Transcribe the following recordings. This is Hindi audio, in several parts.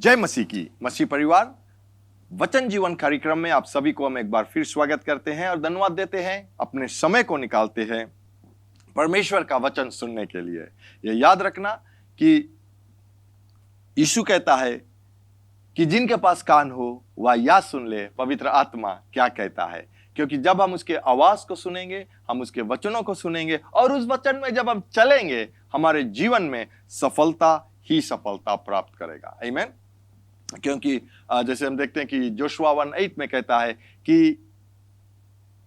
जय मसीह की। मसीह परिवार वचन जीवन कार्यक्रम में आप सभी को हम एक बार फिर स्वागत करते हैं और धन्यवाद देते हैं, अपने समय को निकालते हैं परमेश्वर का वचन सुनने के लिए। यह याद रखना कि यीशु कहता है कि जिनके पास कान हो वह या सुन ले पवित्र आत्मा क्या कहता है, क्योंकि जब हम उसके आवाज को सुनेंगे, हम उसके वचनों को सुनेंगे और उस वचन में जब हम चलेंगे, हमारे जीवन में सफलता ही सफलता प्राप्त करेगा। आमीन। क्योंकि जैसे हम देखते हैं कि जोशुआ 1:8 में कहता है कि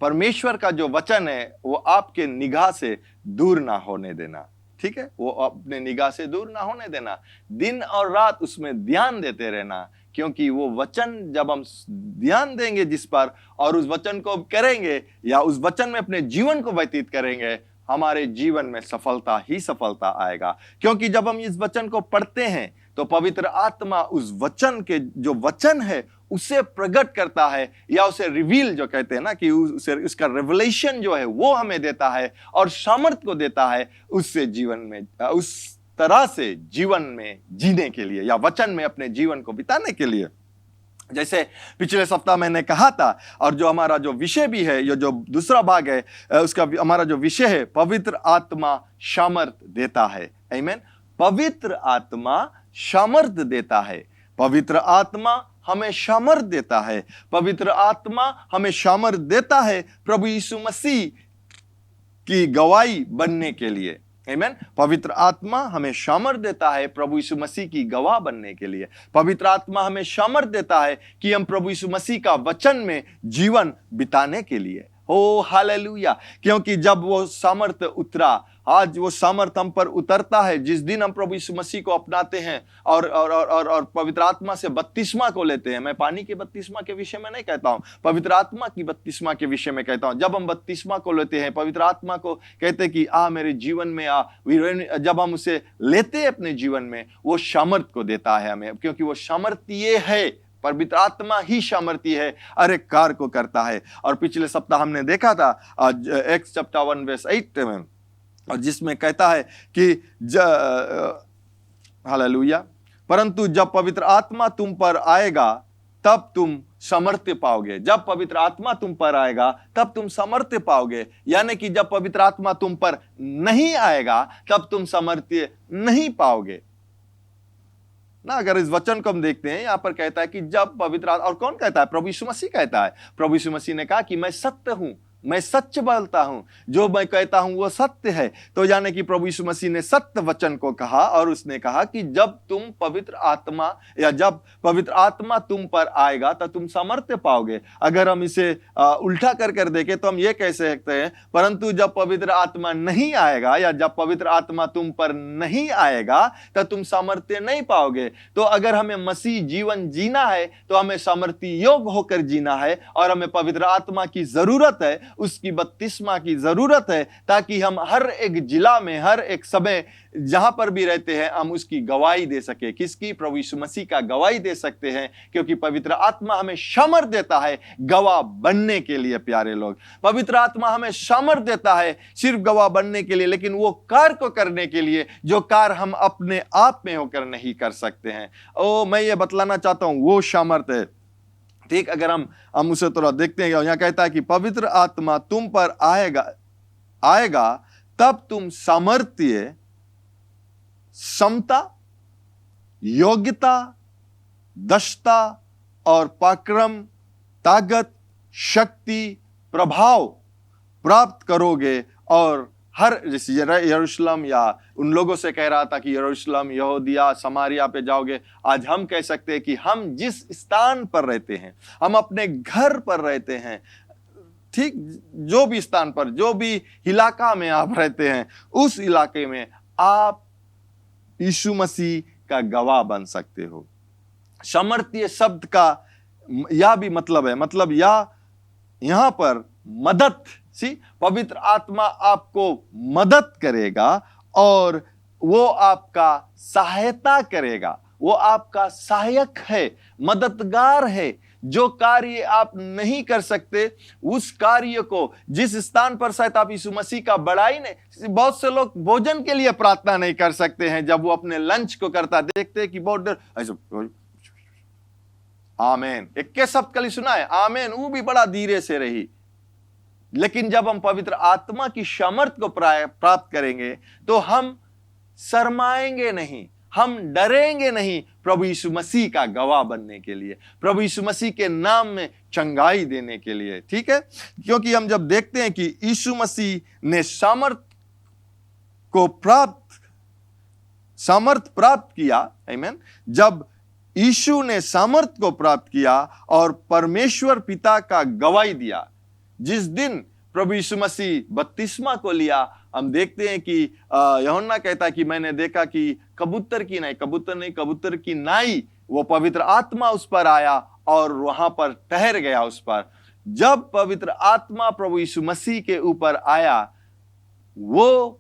परमेश्वर का जो वचन है वो आपके निगाह से दूर ना होने देना। ठीक है, वो अपने निगाह से दूर ना होने देना, दिन और रात उसमें ध्यान देते रहना, क्योंकि वो वचन जब हम ध्यान देंगे जिस पर और उस वचन को करेंगे या उस वचन में अपने जीवन को व्यतीत करेंगे, हमारे जीवन में सफलता ही सफलता आएगा। क्योंकि जब हम इस वचन को पढ़ते हैं तो पवित्र आत्मा उस वचन के जो वचन है उसे प्रकट करता है, या उसे रिवील जो कहते हैं ना कि उसे उसका रेवलेशन जो है वो हमें देता है और सामर्थ्य को देता है उससे जीवन में उस तरह से जीवन में जीने के लिए या वचन में अपने जीवन को बिताने के लिए। जैसे पिछले सप्ताह मैंने कहा था, और जो हमारा जो विषय भी है, ये जो दूसरा भाग है उसका हमारा जो विषय है, पवित्र आत्मा सामर्थ्य देता है। आमीन। पवित्र आत्मा सामर्थ्य देता है। पवित्र आत्मा हमें सामर्थ्य देता है। पवित्र आत्मा हमें सामर्थ्य देता है प्रभु यीशु मसीह की गवाही बनने के लिए। आमीन। पवित्र आत्मा हमें सामर्थ्य देता है प्रभु यीशु मसीह की गवाह बनने के लिए। पवित्र आत्मा हमें सामर्थ्य देता है कि हम प्रभु यीशु मसीह का वचन में जीवन बिताने के लिए। ओ हालेलुया। क्योंकि जब वो सामर्थ्य उतरा, आज वो सामर्थ्य हम पर उतरता है जिस दिन हम प्रभु यीशु मसीह को अपनाते हैं और पवित्र आत्मा से बपतिस्मा को लेते हैं। मैं पानी के बपतिस्मा के विषय में नहीं कहता हूं, पवित्र आत्मा की बपतिस्मा के विषय में कहता हूं। जब हम बपतिस्मा को लेते हैं, पवित्र आत्मा को कहते कि आ मेरे जीवन में आ, जब हम उसे लेते हैं अपने जीवन में, वो सामर्थ्य को देता है हमें, क्योंकि वो सामर्थ्य है। पवित्र आत्मा ही सामर्थ्य है, हर एक कार्य को करता है। और पिछले सप्ताह हमने देखा था एक्स चैप्टर 1:8 में, और जिसमें कहता है कि हालेलुया, परंतु जब पवित्र आत्मा तुम पर आएगा तब तुम सामर्थ्य पाओगे। जब पवित्र आत्मा तुम पर आएगा तब तुम सामर्थ्य पाओगे, यानी कि जब पवित्र आत्मा तुम पर नहीं आएगा तब तुम सामर्थ्य नहीं पाओगे ना। अगर इस वचन को हम देखते हैं, यहां पर कहता है कि जब पवित्र आत्मा, और कौन कहता है? प्रभु यीशु मसीह कहता है। प्रभु यीशु मसीह ने कहा कि मैं सत्य हूं, मैं सच बोलता हूं, जो मैं कहता हूं वो सत्य है। तो यानी कि प्रभु यीशु मसीह ने सत्य वचन को कहा, और उसने कहा कि जब तुम पवित्र आत्मा या जब पवित्र आत्मा तुम पर आएगा तो तुम सामर्थ्य पाओगे। अगर हम इसे उल्टा कर देखें तो हम ये कह सकते हैं, परंतु जब पवित्र आत्मा नहीं आएगा या जब पवित्र आत्मा तुम पर नहीं आएगा तो तुम सामर्थ्य नहीं पाओगे। तो अगर हमें मसीह जीवन जीना है तो हमें सामर्थ्य योग होकर जीना है, और हमें पवित्र आत्मा की जरूरत है, उसकी बपतिस्मा की जरूरत है, ताकि हम हर एक जिला में, हर एक समय जहां पर भी रहते हैं, हम उसकी गवाही दे सके। किसकी? प्रभु यीशु मसीह का गवाही दे सकते हैं, क्योंकि पवित्र आत्मा हमें सामर्थ्य देता है गवाह बनने के लिए। प्यारे लोग, पवित्र आत्मा हमें सामर्थ्य देता है सिर्फ गवाह बनने के लिए, लेकिन वो कार्य को करने के लिए जो कार्य हम अपने आप में होकर नहीं कर सकते हैं। मैं ये बतलाना चाहता हूं, वो सामर्थ्य है। ठीक, अगर हम उसे थोड़ा देखते हैं, यहां कहता है कि पवित्र आत्मा तुम पर आएगा तब तुम सामर्थ्य, क्षमता, योग्यता, दक्षता और पराक्रम, ताकत, शक्ति, प्रभाव प्राप्त करोगे। और हर, जैसे यरूशलेम, या उन लोगों से कह रहा था कि यरूशलेम, यहूदिया, समारिया पे जाओगे। आज हम कह सकते हैं कि हम जिस स्थान पर रहते हैं, हम अपने घर पर रहते हैं, ठीक, जो भी स्थान पर, जो भी इलाका में आप रहते हैं, उस इलाके में आप यीशु मसीह का गवाह बन सकते हो। सामर्थ्य शब्द का यह भी मतलब है, मतलब यहां पर मदद, पवित्र आत्मा आपको मदद करेगा और वो आपका सहायता करेगा। वो आपका सहायक है, मददगार है। जो कार्य आप नहीं कर सकते, उस कार्य को जिस स्थान पर शायद आप यीशु मसीह का बड़ाई नहीं, बहुत से लोग भोजन के लिए प्रार्थना नहीं कर सकते हैं। जब वो अपने लंच को करता देखते हैं कि बहुत देर ऐसे आमेन। एक के शब्द कल सुना है, आमेन, वो भी बड़ा धीरे से रही। लेकिन जब हम पवित्र आत्मा की सामर्थ को प्राप्त करेंगे तो हम शर्माएंगे नहीं, हम डरेंगे नहीं, प्रभु यीशु मसीह का गवाह बनने के लिए, प्रभु यीशु मसीह के नाम में चंगाई देने के लिए। ठीक है, क्योंकि हम जब देखते हैं कि यीशु मसीह ने सामर्थ प्राप्त किया, आमीन, जब यीशु ने सामर्थ को प्राप्त किया और परमेश्वर पिता का गवाही दिया, जिस दिन प्रभु यीशु मसीह बपतिस्मा को लिया, हम देखते हैं कि यूहन्ना कहता है कि मैंने देखा कि कबूतर की नाई वो पवित्र आत्मा उस पर आया और वहां पर ठहर गया उस पर। जब पवित्र आत्मा प्रभु यीशु मसीह के ऊपर आया, वो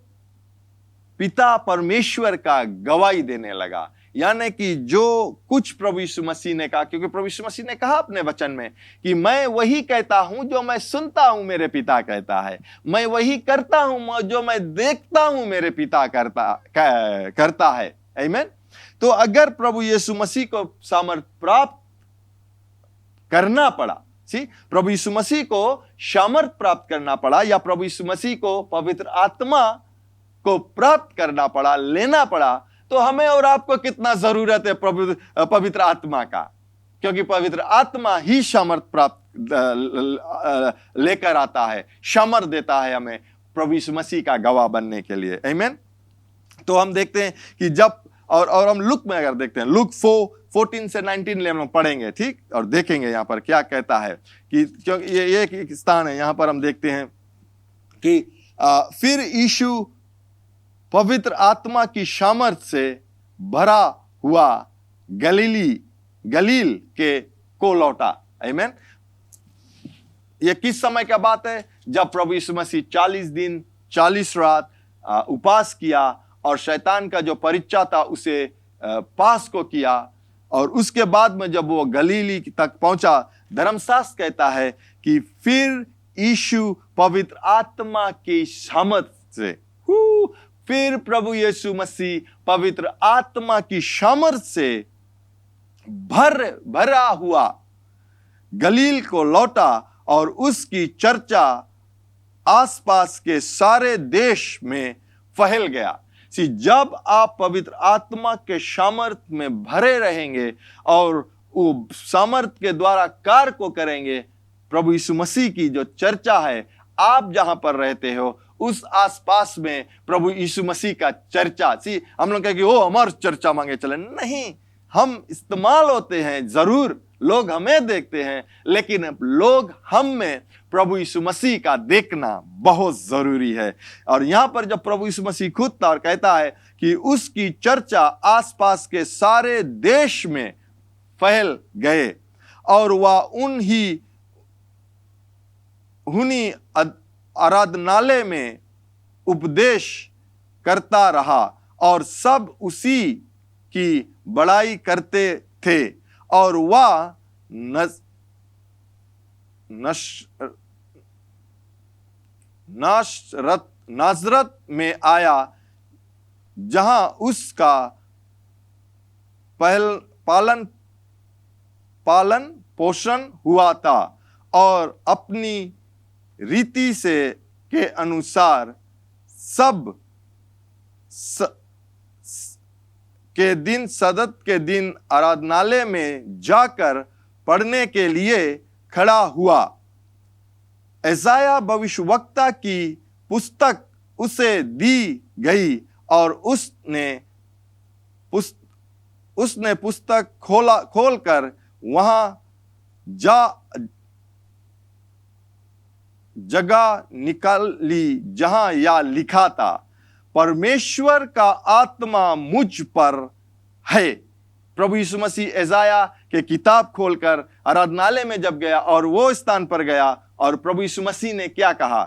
पिता परमेश्वर का गवाही देने लगा। यानी कि जो कुछ प्रभु यीशु मसीह ने कहा, क्योंकि प्रभु यीशु मसीह ने कहा अपने वचन में कि मैं वही कहता हूं जो मैं सुनता हूं मेरे पिता कहता है, मैं वही करता हूं जो मैं देखता हूं मेरे पिता करता है। आमीन। तो अगर प्रभु यीशु मसीह को सामर्थ प्राप्त करना पड़ा, प्रभु यीशु मसीह को सामर्थ प्राप्त करना पड़ा, या प्रभु यीशु मसीह को पवित्र आत्मा को प्राप्त करना पड़ा, लेना पड़ा, तो हमें और आपको कितना जरूरत है पवित्र आत्मा का, क्योंकि पवित्र आत्मा ही सामर्थ प्राप्त लेकर आता है, सामर्थ देता है हमें प्रभु यीशु मसीह का गवाह बनने के लिए। आमीन। तो हम देखते हैं कि जब और हम लुक में अगर देखते हैं, लुक 14 से 19 हम पढ़ेंगे, ठीक, और देखेंगे यहाँ पर क्या कहता है कि क्योंकि ये एक स्थान है, यहाँ पर हम देखते हैं कि फिर यीशु पवित्र आत्मा की सामर्थ से भरा हुआ गलील के को लौटा। आमीन। यह किस समय का बात है? जब प्रभु यीशु मसीह 40 दिन 40 रात उपवास किया और शैतान का जो परीक्षा था उसे पास को किया, और उसके बाद में जब वो गलीली तक पहुंचा, धर्मशास्त्र कहता है कि फिर यीशु पवित्र आत्मा की सामर्थ से, फिर प्रभु यीशु मसीह पवित्र आत्मा की सामर्थ से भरा हुआ गलील को लौटा और उसकी चर्चा आसपास के सारे देश में फैल गया। जब आप पवित्र आत्मा के सामर्थ में भरे रहेंगे और वो सामर्थ के द्वारा कार्य को करेंगे, प्रभु यीशु मसीह की जो चर्चा है, आप जहां पर रहते हो उस आसपास में प्रभु यीशु मसीह का चर्चा, हम लोग कहेंगे ओ हमारी चर्चा मांगे चले, नहीं, हम इस्तेमाल होते हैं, जरूर लोग हमें देखते हैं, लेकिन लोग हम में प्रभु यीशु मसीह का देखना बहुत जरूरी है। और यहां पर जब प्रभु यीशु मसीह खुद था और कहता है कि उसकी चर्चा आसपास के सारे देश में फैल गए, और वह उन्हीं आराधनालय में उपदेश करता रहा और सब उसी की बड़ाई करते थे। और वह नासरत में आया, जहां उसका पालन पोषण हुआ था, और अपनी रीति से के अनुसार सब के दिन सदत के दिन आराधनालय में जाकर पढ़ने के लिए खड़ा हुआ। यशायाह भविष्यवक्ता की पुस्तक उसे दी गई और उसने पुस्तक खोलकर वहां जगह निकाली जहां यह लिखा था, परमेश्वर का आत्मा मुझ पर है। प्रभु यीशु मसीह यशायाह के किताब खोलकर आराधनालय में जब गया और वो स्थान पर गया, और प्रभु यीशु मसीह ने क्या कहा?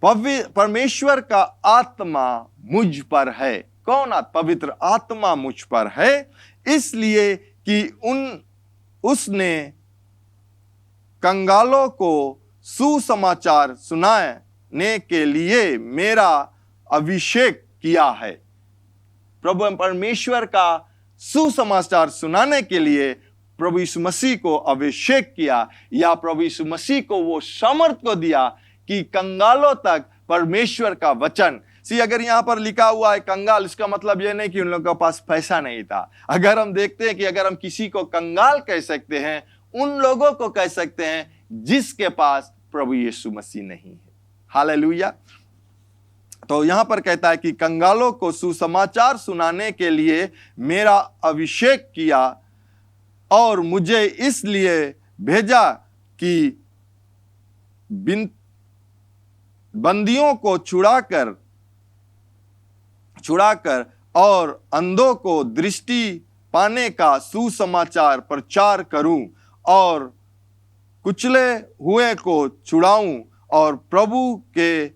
परमेश्वर का आत्मा मुझ पर है। कौन? पवित्र आत्मा मुझ पर है, इसलिए कि उसने कंगालों को सुसमाचार सुनाने के लिए मेरा अभिषेक किया है। प्रभु परमेश्वर का सुसमाचार सुनाने के लिए प्रभु यीशु मसीह को अभिषेक किया या प्रभु यीशु मसीह को वो सामर्थ को दिया कि कंगालों तक परमेश्वर का वचन। अगर यहां पर लिखा हुआ है कंगाल, इसका मतलब यह नहीं कि उन लोगों के पास पैसा नहीं था। अगर हम देखते हैं कि अगर हम किसी को कंगाल कह सकते हैं, उन लोगों को कह सकते हैं जिसके पास प्रभु यीशु मसीह नहीं है। हालेलुया। तो यहां पर कहता है कि कंगालों को सुसमाचार सुनाने के लिए मेरा अभिषेक किया और मुझे इसलिए भेजा कि बंदियों को छुड़ाकर और अंधों को दृष्टि पाने का सुसमाचार प्रचार करूं और कुचले हुए को छुड़ाऊं और प्रभु के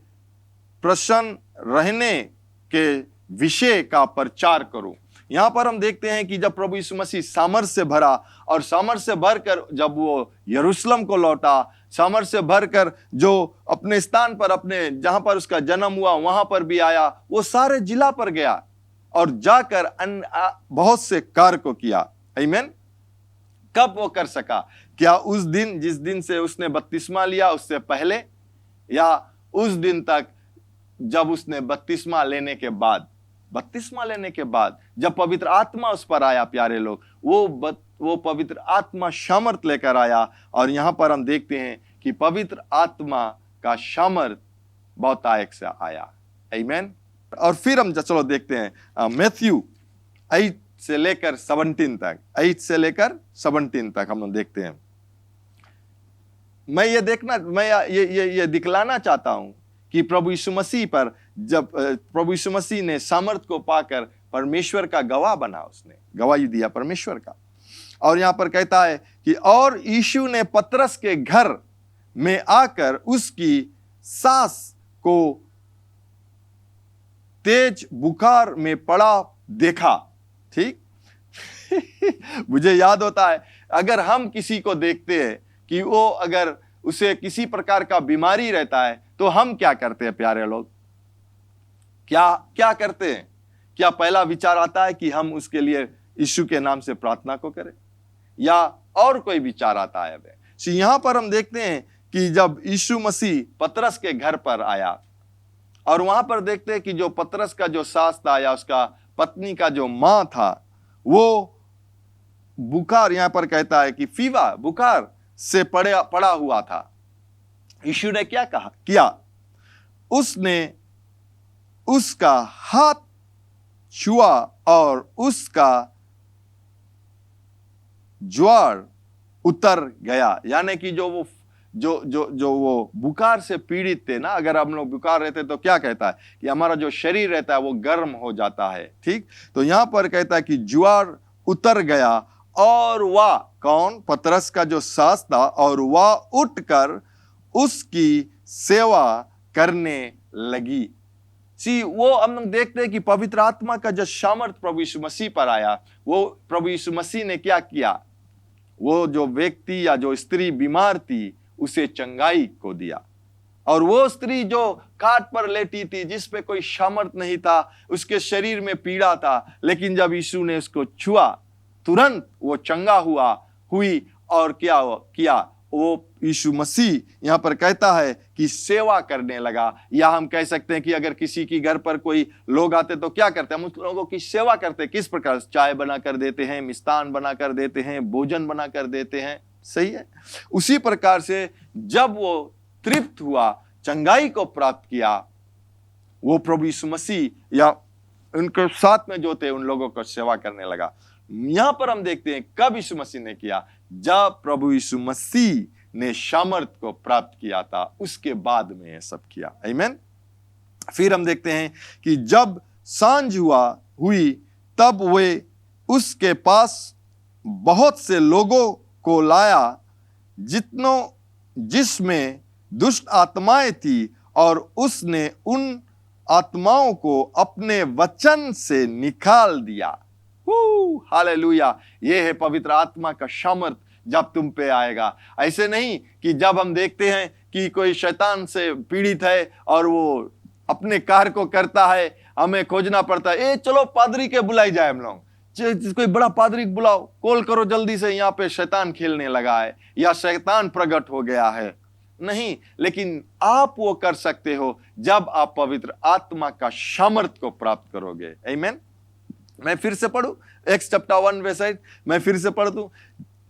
प्रसन्न रहने के विषय का प्रचार करूं। यहां पर हम देखते हैं कि जब प्रभु यीशु मसीह सामर्थ से भरा और सामर्थ से भरकर जब वो यरूशलेम को लौटा, सामर्थ से भरकर जो अपने स्थान पर, अपने जहां पर उसका जन्म हुआ वहां पर भी आया, वो सारे जिला पर गया और जाकर बहुत से कार्य को किया। आमीन। कब वो कर सका? क्या उस दिन जिस दिन से उसने बपतिस्मा लिया उससे पहले, या उस दिन तक जब उसने बपतिस्मा लेने के बाद? बपतिस्मा लेने के बाद जब पवित्र आत्मा उस पर आया, प्यारे लोग, वो पवित्र आत्मा सामर्थ लेकर आया। और यहां पर हम देखते हैं कि पवित्र आत्मा का सामर्थ बहुतायत से आया। आमीन। और फिर हम चलो देखते हैं मैथ्यू 8 से लेकर 17 तक, 8 से लेकर 17 तक हम लोग देखते हैं। मैं ये दिखलाना चाहता हूं कि प्रभु यीशु मसीह पर जब प्रभु यीशु मसीह ने सामर्थ को पाकर परमेश्वर का गवाह बना, उसने गवाही दिया परमेश्वर का। और यहां पर कहता है कि और यीशु ने पतरस के घर में आकर उसकी सास को तेज बुखार में पड़ा देखा। ठीक मुझे याद होता है, अगर हम किसी को देखते हैं कि वो अगर उसे किसी प्रकार का बीमारी रहता है तो हम क्या करते हैं प्यारे लोग? क्या करते हैं? क्या पहला विचार आता है कि हम उसके लिए यीशु के नाम से प्रार्थना को करें, या और कोई विचार आता है? यहां पर हम देखते हैं कि जब यीशु मसीह पतरस के घर पर आया और वहां पर देखते हैं कि जो पतरस का जो सास था या उसका पत्नी का जो मां था, वो बुखार, यहां पर कहता है कि फीवर, बुखार से पड़ा हुआ था। यीशु ने क्या किया? उसने उसका हाथ छुआ और उसका ज्वर उतर गया। यानी कि जो वो बुखार से पीड़ित थे ना, अगर हम लोग बुखार रहते तो क्या कहता है कि हमारा जो शरीर रहता है वो गर्म हो जाता है। ठीक, तो यहां पर कहता है कि ज्वर उतर गया और वह, कौन? पतरस का जो सास था, और वह उठकर उसकी सेवा करने लगी। वो हम लोग देखते हैं कि पवित्र आत्मा का जो सामर्थ प्रभु यीशु मसीह पर आया, वो प्रभु यीशु मसीह ने क्या किया? वो जो व्यक्ति या जो स्त्री बीमार थी उसे चंगाई को दिया। और वो स्त्री जो खाट पर लेटी थी, जिस पे कोई सामर्थ नहीं था, उसके शरीर में पीड़ा था, लेकिन जब यीशु ने उसको छुआ तुरंत वो चंगा हुई। और क्या किया? वो यीशु मसीह यहां पर कहता है कि सेवा करने लगा। या हम कह सकते हैं कि अगर किसी की घर पर कोई लोग आते तो क्या करते हैं? हम उस लोगों की सेवा करते हैं। किस प्रकार? चाय बना कर देते हैं, मिष्ठान बना कर देते हैं, भोजन बना कर देते हैं। सही है। उसी प्रकार से जब वो तृप्त हुआ, चंगाई को प्राप्त किया, वो प्रभु यीशु मसीह या उनके साथ में जो थे उन लोगों को सेवा करने लगा। यहां पर हम देखते हैं कब यीशु मसीह ने किया? जब प्रभु यीशु मसीह ने सामर्थ को प्राप्त किया था, उसके बाद में यह सब किया। आमीन। फिर हम देखते हैं कि जब सांझ हुई तब वे उसके पास बहुत से लोगों को लाया जिसमें दुष्ट आत्माएं थी, और उसने उन आत्माओं को अपने वचन से निकाल दिया। हालेलुया। ये है पवित्र आत्मा का सामर्थ जब तुम पे आएगा। ऐसे नहीं कि जब हम देखते हैं कि कोई शैतान से पीड़ित है और वो अपने कार्य को करता है, हमें खोजना पड़ता है, चलो पादरी के बुलाई जाए, हम लोग कोई बड़ा पादरी बुलाओ, कॉल करो जल्दी से, यहाँ पे शैतान खेलने लगा है या शैतान प्रकट हो गया है। नहीं, लेकिन आप वो कर सकते हो जब आप पवित्र आत्मा का सामर्थ को प्राप्त करोगे। आमीन। मैं फिर से पढ़ूं, एक्स चैप्टर 1 वर्स 8, मैं फिर से पढ़ दूं।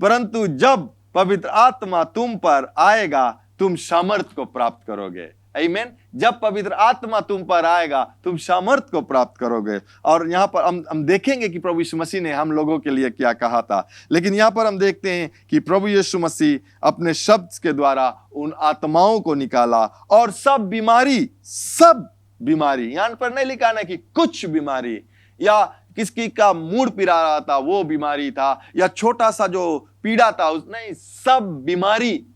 परंतु जब पवित्र आत्मा तुम पर आएगा तुम सामर्थ को प्राप्त करोगे। आमीन। जब पवित्र आत्मा तुम पर आएगा तुम सामर्थ को प्राप्त करोगे। और यहाँ पर हम देखेंगे कि प्रभु यीशु मसीह ने हम लोगों के लिए क्या कहा था। लेकिन यहाँ पर हम देखते हैं कि प्रभु यीशु मसीह अपने शब्द के द्वारा उन आत्माओं को निकाला और सब बीमारी, यहाँ पर नहीं लिखा ना कि कुछ बीमारी या किसकी का मूड पिरा रहा था वो बीमारी था या छोटा सा जो पीड़ा था नहीं, सब बीमारी,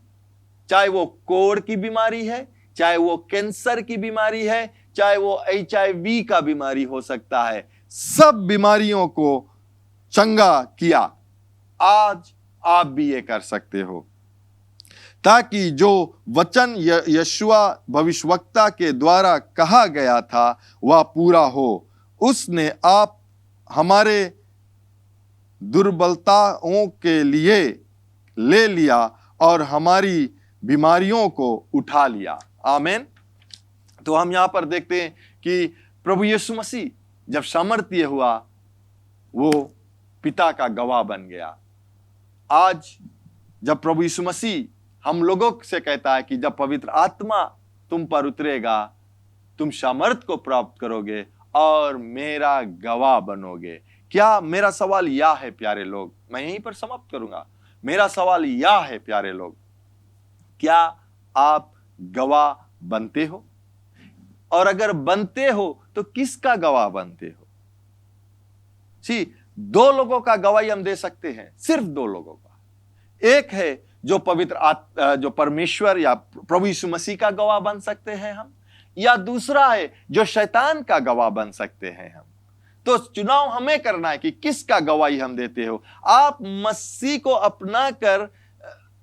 चाहे वो कोढ़ की बीमारी है, चाहे वो कैंसर की बीमारी है, चाहे वो HIV का बीमारी हो सकता है, सब बीमारियों को चंगा किया। आज आप भी ये कर सकते हो, ताकि जो वचन यशुआ भविष्यवक्ता के द्वारा कहा गया था वह पूरा हो। उसने आप हमारे दुर्बलताओं के लिए ले लिया और हमारी बीमारियों को उठा लिया। आमीन। तो हम यहां पर देखते हैं कि प्रभु यीशु मसीह जब सामर्थ्य हुआ वो पिता का गवाह बन गया। आज जब प्रभु यीशु मसीह हम लोगों से कहता है कि जब पवित्र आत्मा तुम पर उतरेगा तुम सामर्थ को प्राप्त करोगे और मेरा गवाह बनोगे। क्या मेरा सवाल यह है प्यारे लोग, मैं यहीं पर समाप्त करूंगा। मेरा सवाल यह है प्यारे लोग, क्या आप गवाह बनते हो? और अगर बनते हो तो किसका गवाह बनते हो? दो लोगों का गवाही हम दे सकते हैं, सिर्फ दो लोगों का। एक है जो परमेश्वर या प्रभु यीशु मसीह का गवाह बन सकते हैं हम, या दूसरा है जो शैतान का गवाह बन सकते हैं हम। तो चुनाव हमें करना है कि किसका गवाही हम देते हो। आप मसीह को अपना कर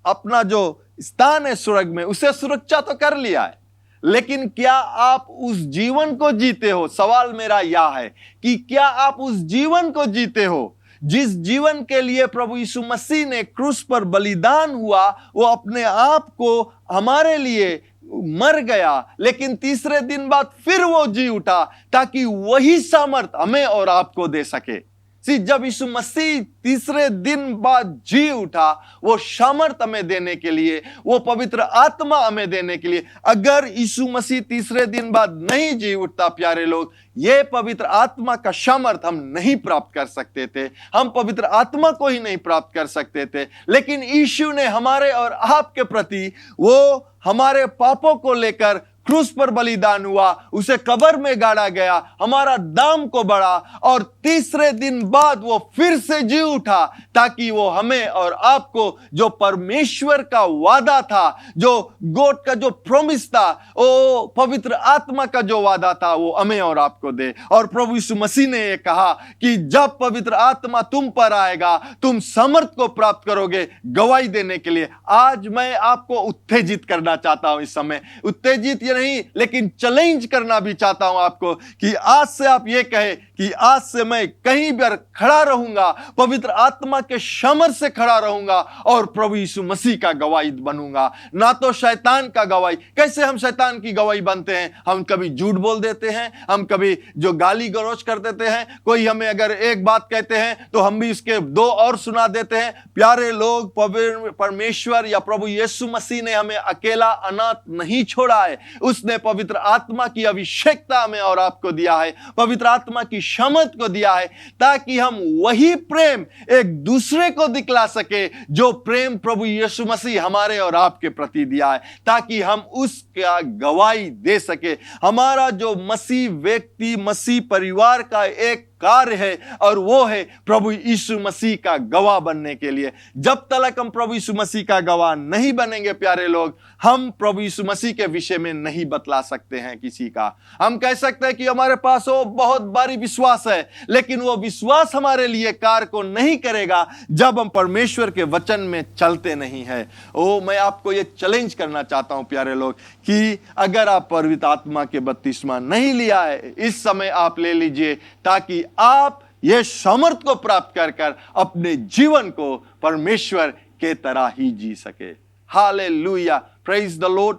अपना जो स्थान है स्वर्ग में उसे सुरक्षा तो कर लिया है, लेकिन क्या आप उस जीवन को जीते हो? सवाल मेरा यह है कि क्या आप उस जीवन को जीते हो जिस जीवन के लिए प्रभु यीशु मसीह ने क्रूस पर बलिदान हुआ, वो अपने आप को हमारे लिए मर गया, लेकिन तीसरे दिन बाद फिर वो जी उठा ताकि वही सामर्थ हमें और आपको दे सके। जब यीशु मसीह तीसरे दिन बाद जी उठा, वो सामर्थ हमें देने के लिए, वो पवित्र आत्मा हमें देने के लिए। अगर यीशु मसीह तीसरे दिन बाद नहीं जी उठता प्यारे लोग, ये पवित्र आत्मा का सामर्थ हम नहीं प्राप्त कर सकते थे, हम पवित्र आत्मा को ही नहीं प्राप्त कर सकते थे। लेकिन यीशु ने हमारे और आपके प्रति, वो हमारे पापों को लेकर क्रूस पर बलिदान हुआ, उसे कब्र में गाड़ा गया, हमारा दाम को बढ़ा और तीसरे दिन बाद वो फिर से जी उठा ताकि वो हमें और आपको जो परमेश्वर का वादा था, जो गॉड का जो प्रॉमिस था, वो पवित्र आत्मा का जो वादा था, वो हमें और आपको दे। और प्रभु यीशु मसीह ने ये कहा कि जब पवित्र आत्मा तुम पर आएगा तुम समर्थ को प्राप्त करोगे गवाही देने के लिए। आज मैं आपको उत्तेजित करना चाहता हूं, इस समय उत्तेजित नहीं लेकिन चैलेंज करना भी चाहता हूं आपको कि आज से आप ये कहे कि आज से मैं कहीं पर खड़ा रहूंगा, पवित्र आत्मा के सामर्थ से खड़ा रहूंगा और प्रभु यीशु मसीह का गवाही बनूंगा, ना तो शैतान का गवाही। कैसे हम शैतान की गवाही बनते हैं? हम कभी झूठ बोल देते हैं, हम कभी जो गाली गलौज कर देते हैं, कोई हमें अगर एक बात कहते हैं तो हम भी इसके दो और सुना देते हैं। प्यारे लोग, परमेश्वर या प्रभु यीशु मसीह ने हमें अकेला अनाथ नहीं छोड़ा है, उसने पवित्र आत्मा की अभिषेकता में और आपको दिया है, पवित्र आत्मा की क्षमता को दिया है ताकि हम वही प्रेम एक दूसरे को दिखला सके जो प्रेम प्रभु यीशु मसीह हमारे और आपके प्रति दिया है, ताकि हम उसका गवाही दे सके। हमारा जो मसीह व्यक्ति, मसीह परिवार का एक कार्य है और वो है प्रभु यीशु मसीह का गवाह बनने के लिए। जब तक हम प्रभु यीशु मसीह का गवाह नहीं बनेंगे प्यारे लोग, हम प्रभु यीशु मसीह के विषय में नहीं बतला सकते हैं किसी का। हम कह सकते हैं कि हमारे पास वो बहुत भारी विश्वास है, लेकिन वो विश्वास हमारे लिए कार्य को नहीं करेगा जब हम परमेश्वर के वचन में चलते नहीं है। मैं आपको ये चैलेंज करना चाहता हूं प्यारे लोग कि अगर आप पवित्र आत्मा के बपतिस्मा नहीं लिया है, इस समय आप ले लीजिए ताकि आप ये सामर्थ को प्राप्त कर कर अपने जीवन को परमेश्वर के तरह ही जी सके। Hallelujah, praise the Lord.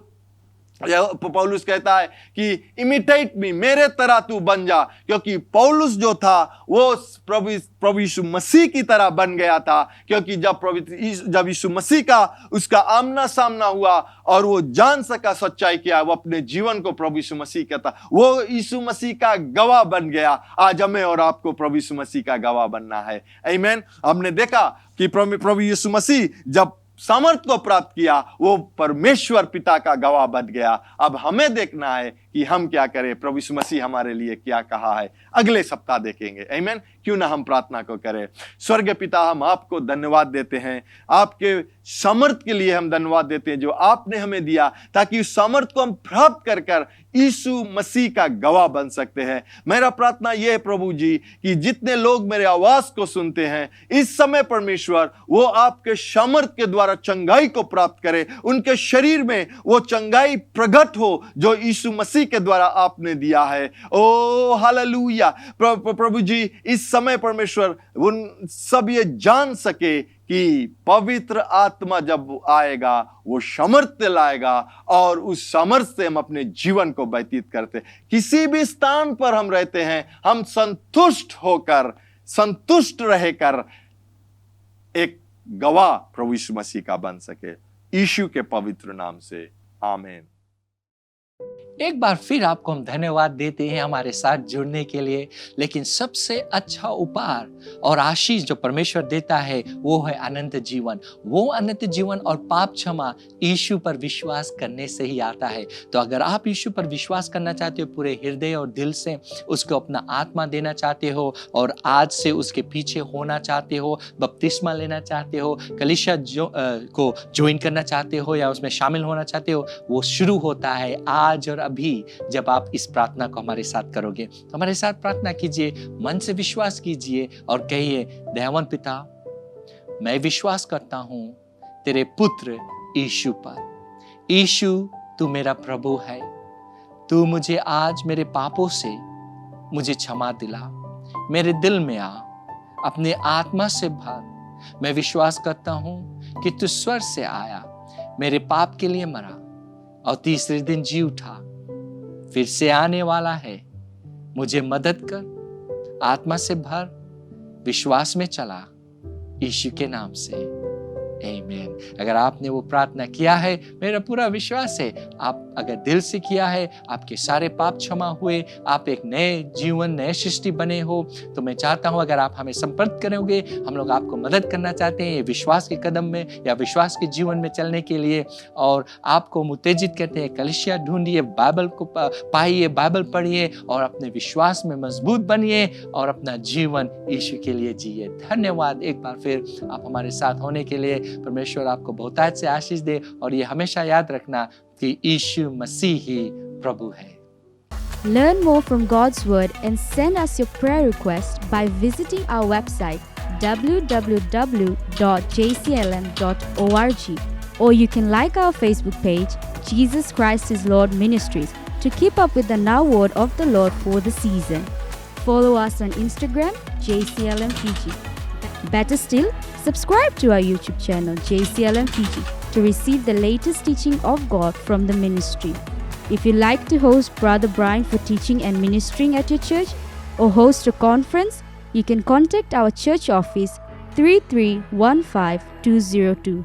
पौलुस कहता है कि इमिटेट मी, मेरे तरह तू बन जा, क्योंकि पौलुस जो था वो प्रभु यीशु मसीह की तरह बन गया था, क्योंकि जब यीशु मसीह का उसका आमना सामना हुआ और वो जान सका सच्चाई क्या, वो अपने जीवन को प्रभु यीशु मसीह कहता, वो यीशु मसीह का गवाह बन गया। आज हमें और आपको प्रभु यीशु मसीह का गवाह बनना है। आमीन। हमने देखा कि प्रभु यीशु मसीह जब सामर्थ को प्राप्त किया, वो परमेश्वर पिता का गवाह बन गया। अब हमें देखना है कि हम क्या करें, प्रभु यीशु मसीह हमारे लिए क्या कहा है, अगले सप्ताह देखेंगे। आमीन। क्यों ना हम प्रार्थना को करें। स्वर्गीय पिता, हम आपको धन्यवाद देते हैं, आपके सामर्थ के लिए हम धन्यवाद देते हैं जो आपने हमें दिया, ताकि उस सामर्थ को हम प्राप्त कर कर यीशु मसीह का गवाह बन सकते हैं। मेरा प्रार्थना यह है प्रभु जी कि जितने लोग मेरे आवाज को सुनते हैं इस समय परमेश्वर, वो आपके सामर्थ के द्वारा चंगाई को प्राप्त करें, उनके शरीर में वो चंगाई प्रकट हो जो यीशु मसीह के द्वारा आपने दिया है। ओ हालेलुया। प्रभु जी, इस समय परमेश्वर उन सब ये जान सके कि पवित्र आत्मा जब आएगा वो सामर्थ्य लाएगा और उस सामर्थ्य से हम अपने जीवन को व्यतीत करते, किसी भी स्थान पर हम रहते हैं, हम संतुष्ट होकर, संतुष्ट रहकर एक गवाह प्रभु यीशु मसीह का बन सके। यीशु के पवित्र नाम से आमीन। एक बार फिर आपको हम धन्यवाद देते हैं हमारे साथ जुड़ने के लिए। लेकिन सबसे अच्छा उपहार और आशीष जो परमेश्वर देता है वो है अनंत जीवन। वो अनंत जीवन और पाप क्षमा यीशु पर विश्वास करने से ही आता है। तो अगर आप यीशु पर विश्वास करना चाहते हो, पूरे हृदय और दिल से उसको अपना आत्मा देना चाहते हो और आज से उसके पीछे होना चाहते हो, बपतिस्मा लेना चाहते हो, कलीसिया को ज्वाइन करना चाहते हो या उसमें शामिल होना चाहते हो, वो शुरू होता है आज और अभी जब आप इस प्रार्थना को हमारे साथ करोगे। तो हमारे साथ प्रार्थना कीजिए, मन से विश्वास कीजिए और कहिए, दयावान पिता, मैं विश्वास करता हूं तेरे पुत्र यीशु पर। यीशु, तू मेरा प्रभु है। तू मुझे आज मेरे पापों से मुझे क्षमा दिला, मेरे दिल में आ, अपने आत्मा से भर। मैं विश्वास करता हूं कि तू स्वर्ग से आया, मेरे पाप के लिए मरा और तीसरे दिन जी उठा, फिर से आने वाला है। मुझे मदद कर, आत्मा से भर, विश्वास में चला, यीशु के नाम से, आमीन। अगर आपने वो प्रार्थना किया है, मेरा पूरा विश्वास है आप अगर दिल से किया है, आपके सारे पाप क्षमा हुए, आप एक नए जीवन, नए सृष्टि बने हो। तो मैं चाहता हूं अगर आप हमें संपर्क करोगे, हम लोग आपको मदद करना चाहते हैं ये विश्वास के कदम में या विश्वास के जीवन में चलने के लिए। और आपको उत्तेजित करते हैं, कलीसिया ढूंढिए, बाइबल को पाइए, बाइबल पढ़िए और अपने विश्वास में मजबूत बनिए और अपना जीवन यीशु के लिए जिए। धन्यवाद एक बार फिर आप हमारे साथ होने के लिए। परमेश्वर आपको बहुतायत से आशीष दे और ये हमेशा याद रखना कि यीशु मसीह ही प्रभु है। Learn more from God's Word and send us your prayer request by visiting our website www.jclm.org, or you can like our Facebook page, Jesus Christ is Lord Ministries, to keep up with the now word of the Lord for the season. Follow us on Instagram, JCLM Fiji. Better still, subscribe to our YouTube channel, JCLM Fiji, to receive the latest teaching of God from the ministry. If you like to host Brother Brian for teaching and ministering at your church or host a conference, you can contact our church office 3315202.